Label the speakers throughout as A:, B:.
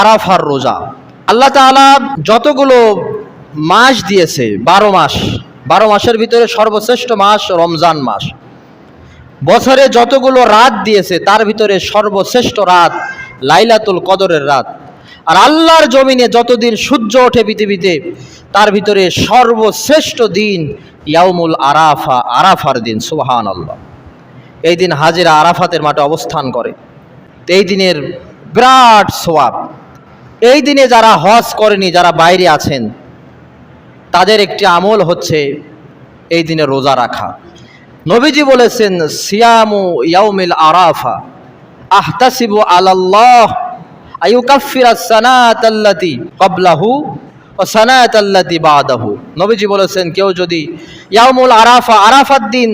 A: আরাফার রোজা। আল্লাহ তাআলা যতগুলো মাস দিয়েছে, 12 মাসের ভিতরে সর্বশ্রেষ্ঠ মাস রমজান মাস। বছরে যতগুলো রাত দিয়েছে তার ভিতরে সর্বশ্রেষ্ঠ রাত লাইলাতুল কদরের রাত। আর আল্লাহর জমিনে যতদিন সূর্য ওঠে পৃথিবীতে তার ভিতরে সর্বশ্রেষ্ঠ দিন ইয়াউমুল আরাফা, আরাফার দিন। সুবহানাল্লাহ। এই দিন হাজিরা আরাফাতের মাঠে অবস্থান করে। এই দিনের বিরাট সওয়াব। এই দিনে যারা হজ করেনি, যারা বাইরে আছেন, তাদের একটি আমল হচ্ছে এই দিনে রোজা রাখা। নবীজি বলেছেন, সিয়ামু ইয়াউমিল আরাফা আহতাসিবু আলাল্লাহ আইয়ুকাফিরাস সানাতাল্লাতি ক্বাবলাহু ওয়া সানাতাল্লাতি বাদাহু। নবীজি বলেছেন, কেউ যদি ইয়াউমুল আরাফা, আরাফার দিন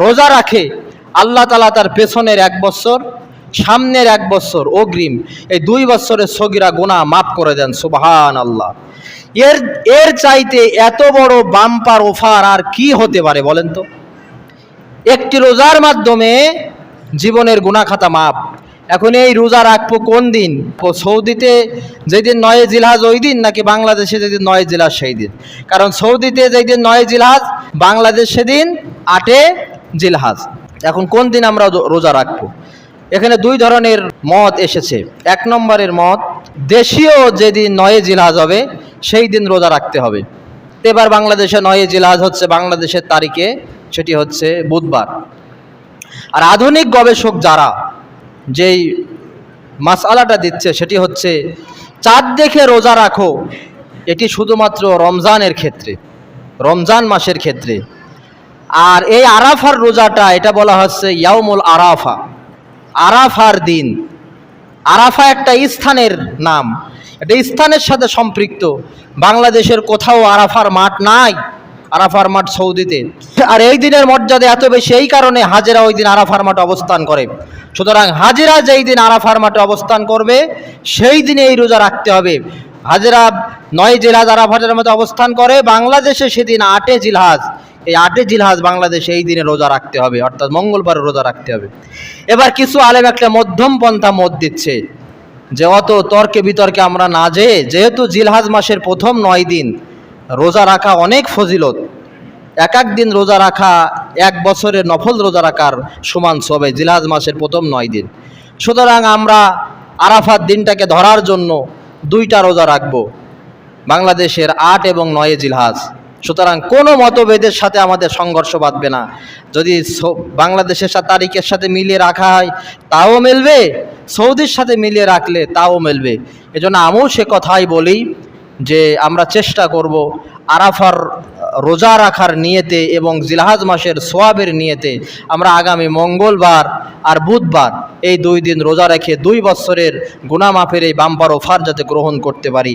A: রোজা রাখে, আল্লাহ তাআলা তার পেছনের 1 বছর, সামনের 1 বছর অগ্রিম, এই 2 বছরের সগীরা গুনাহ মাফ করে দেন। সুবহানাল্লাহ। এর চাইতে এত বড় বাম্পার অফার আর কি হতে পারে বলেন তো? একটি রোজার মাধ্যমে জীবনের গুনাহ খাতা মাপ। এখন এই রোজা রাখবো কোন দিন? সৌদিতে যেদিন 9 জিলহজ ওই দিন, নাকি বাংলাদেশে যেদিন 9 জিলহজ সেই দিন? কারণ সৌদিতে যেদিন 9 জিলহজ, বাংলাদেশ সেদিন 8 জিলহজ। এখন কোন দিন আমরা রোজা রাখবো? এখানে 2 ধরনের মত এসেছে। 1 নম্বরের মত, দেশীয় যেদিন 9 জিলহজ হবে সেই দিন রোজা রাখতে হবে। এবার বাংলাদেশে 9 জিলহজ হচ্ছে বাংলাদেশের তারিখে, সেটি হচ্ছে বুধবার। আর আধুনিক গবেষক যারা যেই মাসআলাটা দিচ্ছে সেটি হচ্ছে চাঁদ দেখে রোজা রাখো, এটি শুধুমাত্র রমজানের ক্ষেত্রে, রমজান মাসের ক্ষেত্রে। আর এই আরাফার রোজাটা, এটা বলা হচ্ছে ইয়াউমুল আরাফা, আরাফার দিন। আরাফা একটা স্থানের নাম, এটা স্থানের সাথে সম্পৃক্ত। বাংলাদেশের কোথাও আরাফার মাঠ নাই, আরাফার মাঠ সৌদিতে। আর এই দিনের মর্যাদা এত বেশি এই কারণে হাজিরা ওই দিন আরাফার মাঠে অবস্থান করে। সুতরাং হাজিরা যেই দিন আরাফার মাঠে অবস্থান করবে সেই দিনে এই রোজা রাখতে হবে। হাজিরা 9 জিলহজ আরাফাতের মধ্যে অবস্থান করে, বাংলাদেশে সেদিন 8 জিলহজ। এই 8 জিলহজ বাংলাদেশে এই দিনে রোজা রাখতে হবে, অর্থাৎ মঙ্গলবারে রোজা রাখতে হবে। এবার কিছু আলেম একটা মধ্যম পন্থা মত দিচ্ছে যে অত তর্কে বিতর্কে আমরা না যেহেতু জিলহজ মাসের প্রথম 9 দিন রোজা রাখা অনেক ফজিলত, এক দিন রোজা রাখা 1 বছরের নফল রোজা রাখার সমান সবে জিলহজ মাসের প্রথম 9 দিন। সুতরাং আমরা আরাফাত দিনটাকে ধরার জন্য 2টা রোজা রাখব, বাংলাদেশের 8 এবং 9 জিলহজ। সুতরাং কোনো মতভেদের সাথে আমাদের সংঘর্ষ বাঁধবে না। যদি বাংলাদেশের তারিখের সাথে মিলিয়ে রাখা হয় তাও মিলবে, সৌদির সাথে মিলিয়ে রাখলে তাও মিলবে। এজন্য আমিও সে কথাই বলি যে আমরা চেষ্টা করব আরাফার রোজা রাখার নিয়তে এবং জিলহজ মাসের সোয়াবের নিয়তে আমরা আগামী মঙ্গলবার আর বুধবার এই 2 দিন রোজা রেখে 2 বছরের গুনাহ মাফের এই বাম্পার অফার যাতে গ্রহণ করতে পারি।